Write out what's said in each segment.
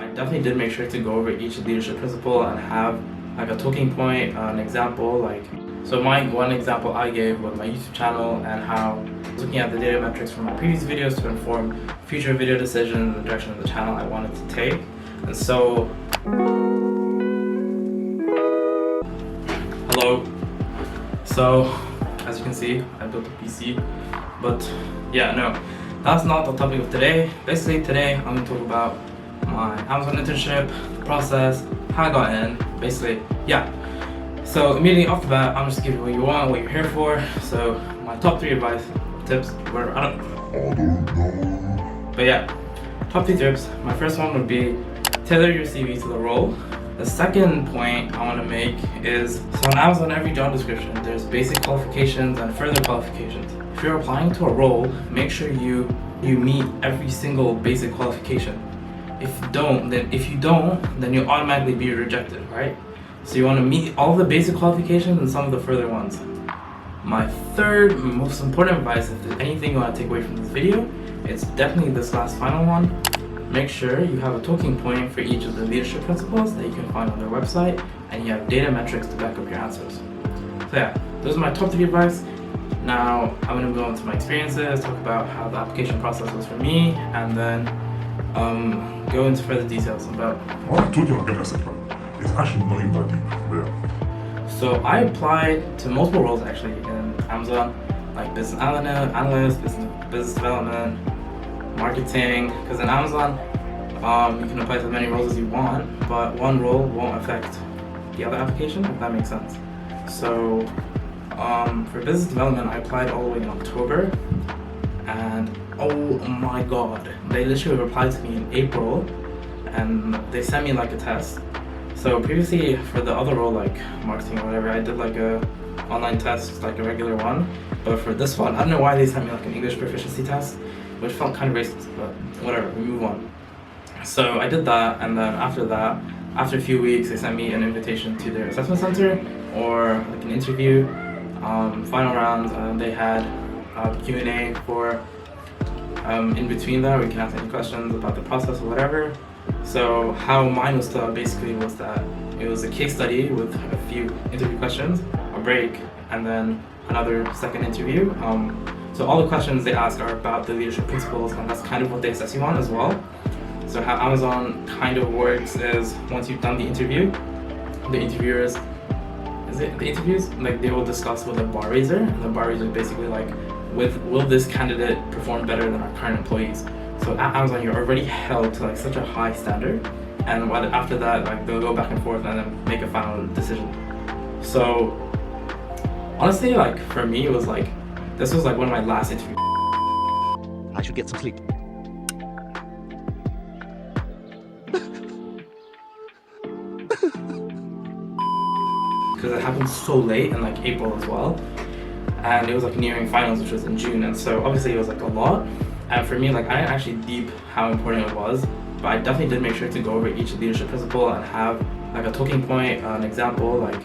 I definitely did make sure to go over each leadership principle and have like a talking point, an example. So my one example I gave was my YouTube channel and how I was looking at the data metrics from my previous videos to inform future video decisions and the direction of the channel I wanted to take. And so, hello. So, as you can see, I built a PC, but yeah, no, that's not the topic of today. Basically, today I'm going to talk about my Amazon internship, the process, how I got in, basically, yeah. So immediately off the bat, I'm just giving you what you want, what you're here for. So my top 3 advice tips were, I don't know. But yeah, top 3 tips. My first one would be tailor your CV to the role. The second point I want to make is, so on Amazon, every job description, there's basic qualifications and further qualifications. If you're applying to a role, make sure you meet every single basic qualification. If you don't, then you'll automatically be rejected, right? So you want to meet all the basic qualifications and some of the further ones. My third most important advice, if there's anything you want to take away from this video, it's definitely this last final one. Make sure you have a talking point for each of the leadership principles that you can find on their website, and you have data metrics to back up your answers. So yeah, those are my top 3 advice. Now I'm going to go into my experiences, talk about how the application process was for me, and then go into further details about. I told you I'm gonna accept that. It's actually not even that deep. Yeah. So I applied to multiple roles actually in Amazon, like business analyst, business development, marketing. Because in Amazon, you can apply to as many roles as you want, but one role won't affect the other application, if that makes sense. So for business development, I applied all the way in October, and oh my god, they literally replied to me in April, and they sent me like a test. So previously for the other role, like marketing or whatever, I did like a online test, like a regular one. But for this one, I don't know why they sent me like an English proficiency test, which felt kind of racist, but whatever, we move on. So I did that, and then after that, after a few weeks, they sent me an invitation to their assessment center or like an interview, final rounds, and they had a Q&A for in between that, we can ask any questions about the process or whatever. So how mine was set up basically was that it was a case study with a few interview questions, a break, and then another second interview. So all the questions they ask are about the leadership principles, and that's kind of what they assess you on as well. So how Amazon kind of works is, once you've done the interview, the interviewers, like they will discuss with a bar raiser, and the bar raiser is basically like, will this candidate perform better than our current employees? So at Amazon, you're already held to like such a high standard, and after that, like they'll go back and forth and then make a final decision. So honestly, like for me, it was like, this was like one of my last interviews. I should get some sleep. Because it happened so late in like April as well, and it was like nearing finals, which was in June, and so obviously it was like a lot. And for me, like I didn't actually deep how important it was, but I definitely did make sure to go over each leadership principle and have like a talking point, an example, like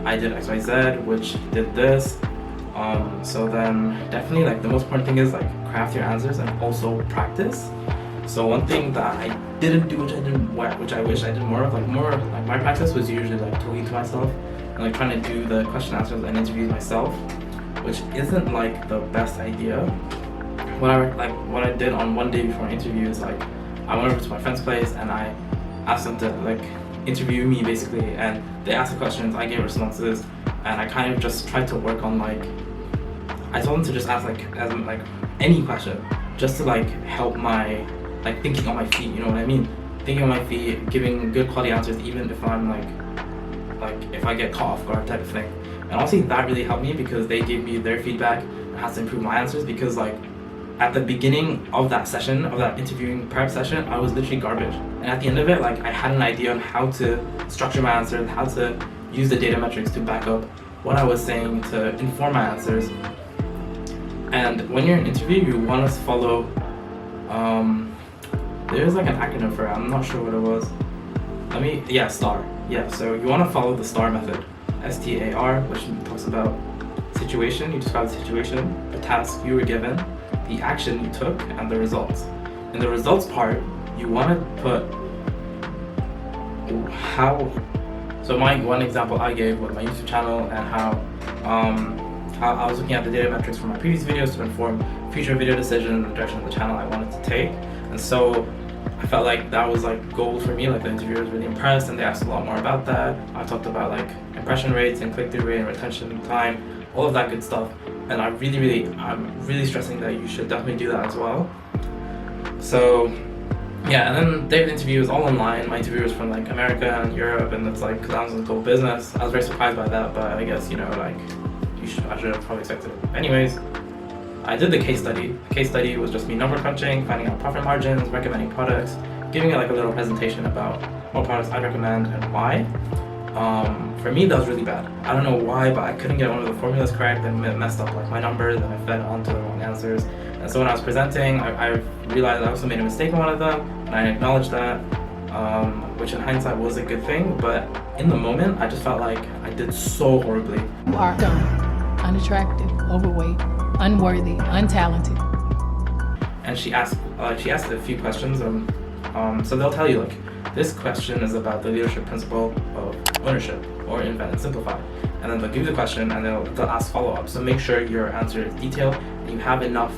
I did XYZ, which did this. So then definitely like the most important thing is like craft your answers and also practice. So one thing that I didn't do, which I wish I did more of, like my practice was usually like talking to myself and like trying to do the question answers and interviews myself, which isn't like the best idea. What I did on one day before an interview is like I went over to my friend's place and I asked them to like interview me basically, and they asked the questions, I gave responses, and I kind of just tried to work on like, I told them to just ask like any question, just to like help my like thinking on my feet, you know what I mean? Thinking on my feet, giving good quality answers, even if I'm like if I get caught off guard type of thing. And honestly, that really helped me because they gave me their feedback and had to improve my answers, because like at the beginning of that session, of that interviewing prep session, I was literally garbage. And at the end of it, like I had an idea on how to structure my answers, how to use the data metrics to back up what I was saying to inform my answers. And when you're in an interview, you want to follow, there's like an acronym for it, I'm not sure what it was. STAR. Yeah, so you want to follow the STAR method. STAR, which talks about situation, you describe the situation, the task you were given, the action you took, and the results. In the results part, you want to put So my one example I gave was my YouTube channel and how I was looking at the data metrics from my previous videos to inform future video decisions and the direction of the channel I wanted to take. And so I felt like that was like gold for me. Like the interviewer was really impressed and they asked a lot more about that. I talked about like impression rates and click-through rate and retention time, all of that good stuff. And I'm really stressing that you should definitely do that as well. So yeah, and then the interview was all online. My interview was from like America and Europe, and it's like, because I was in global business, I was very surprised by that, but I guess, you know, like I should have probably expected it. Anyways, I did the case study. The case study was just me number crunching, finding out profit margins, recommending products, giving it like a little presentation about what products I'd recommend and why. For me, that was really bad. I don't know why, but I couldn't get one of the formulas correct and messed up like my numbers, and I fed onto the wrong answers. And so when I was presenting, I realized I also made a mistake on one of them, and I acknowledged that, which in hindsight was a good thing, but in the moment, I just felt like I did so horribly. You are dumb, unattractive, overweight, unworthy, untalented. And she asked a few questions. So they'll tell you like, this question is about the leadership principle of ownership, or invent and simplify. And then they'll give you the question and they'll ask follow-ups. So make sure your answer is detailed and you have enough,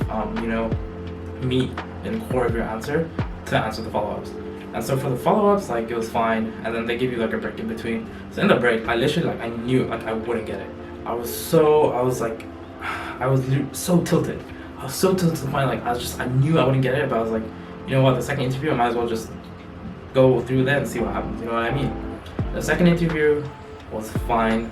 meat in the core of your answer to answer the follow-ups. And so for the follow-ups, like it was fine. And then they give you like a break in between. So in the break, I literally I knew like I wouldn't get it. I was so tilted. I was so tilted to the point like I knew I wouldn't get it, but I was like, you know what, the second interview I might as well just go through that and see what happens, you know what I mean? The second interview was fine.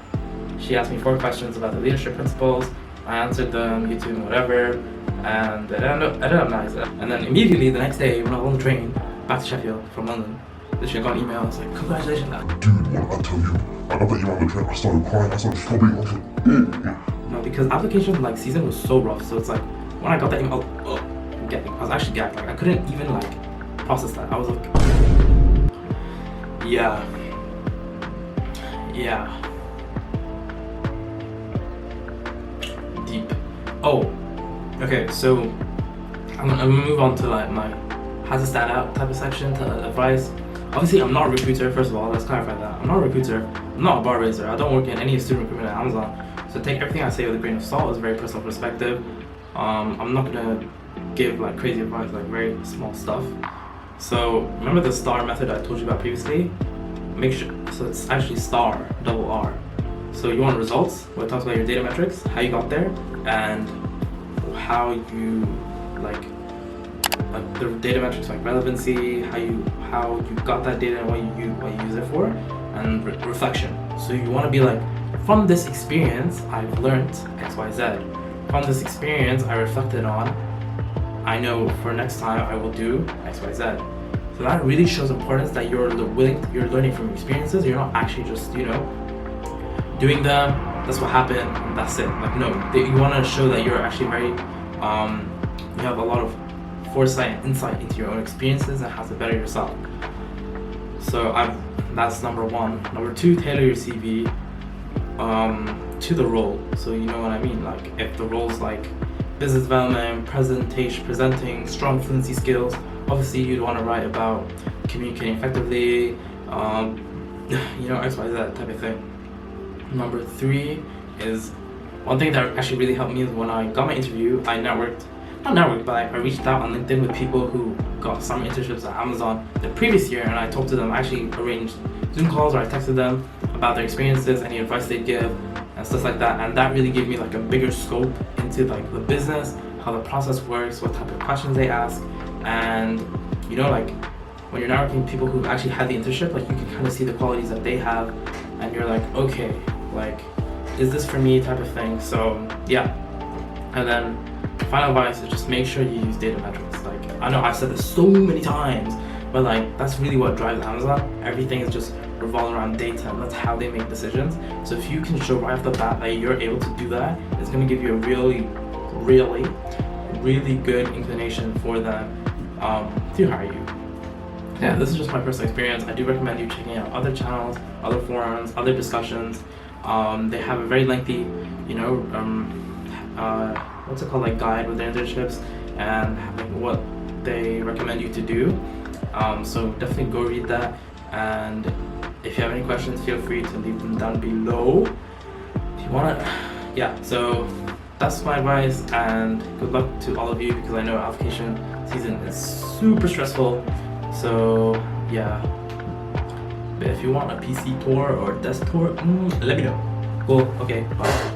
She asked me 4 questions about the leadership principles. I answered them, YouTube, whatever, and it ended up nice. And then immediately the next day when I was on the train back to Sheffield from London, literally I got an email. I was like, congratulations. Dude, what I tell you? I got the email on the train. I started crying. I started sobbing. I was like, No, because application like season was so rough. So it's like when I got that email, I was actually gagged. Like I couldn't even like process that. I was like, yeah. Deep. Oh, okay. So I'm gonna move on to like my how to stand out type of section to advice. Obviously, I'm not a recruiter. First of all, let's clarify that. I'm not a recruiter. I'm not a bar raiser. I don't work in any student recruitment at Amazon. So take everything I say with a grain of salt. It's a very personal perspective. I'm not gonna give like crazy advice, like very small stuff. So remember the STAR method I told you about previously? Make sure, so it's actually STAR, double R. So you want results, where it talks about your data metrics, how you got there, and how you like the data metrics like relevancy, how you got that data and what you use it for, and reflection. So you want to be like, from this experience I've learned XYZ. From this experience I reflected on, I know for next time I will do XYZ. So that really shows importance that you're learning from experiences. You're not actually just doing them. That's what happened. And that's it. Like no, you want to show that you're actually very you have a lot of foresight and insight into your own experiences and how to better yourself. So that's number 1. Number 2, tailor your CV to the role. So you know what I mean. Like if the role's like business development, presenting, strong fluency skills. Obviously, you'd want to write about communicating effectively, XYZ type of thing. Number 3 is one thing that actually really helped me is when I got my interview, I reached out on LinkedIn with people who got summer internships at Amazon the previous year, and I talked to them. I actually arranged Zoom calls, or I texted them about their experiences, any advice they'd give, and stuff like that. And that really gave me like a bigger scope into like the business, how the process works, what type of questions they ask, and like when you're networking with people who actually had the internship, like you can kind of see the qualities that they have, and you're like, okay, like is this for me type of thing. So yeah. And then final advice is just make sure you use data metrics. Like I know I've said this so many times, but like that's really what drives Amazon. Everything is just revolving around data, and that's how they make decisions. So if you can show right off the bat that you're able to do that, it's going to give you a really good inclination for them to hire you. Yeah, this is just my personal experience. I do recommend you checking out other channels, other forums, other discussions. They have a very lengthy, like guide with their internships and what they recommend you to do. So definitely go read that, and if you have any questions, feel free to leave them down below. If you wanna, yeah. So that's my advice, and good luck to all of you because I know application season is super stressful. So yeah. But if you want a PC tour or desk tour, let me know. Cool. Okay. Bye.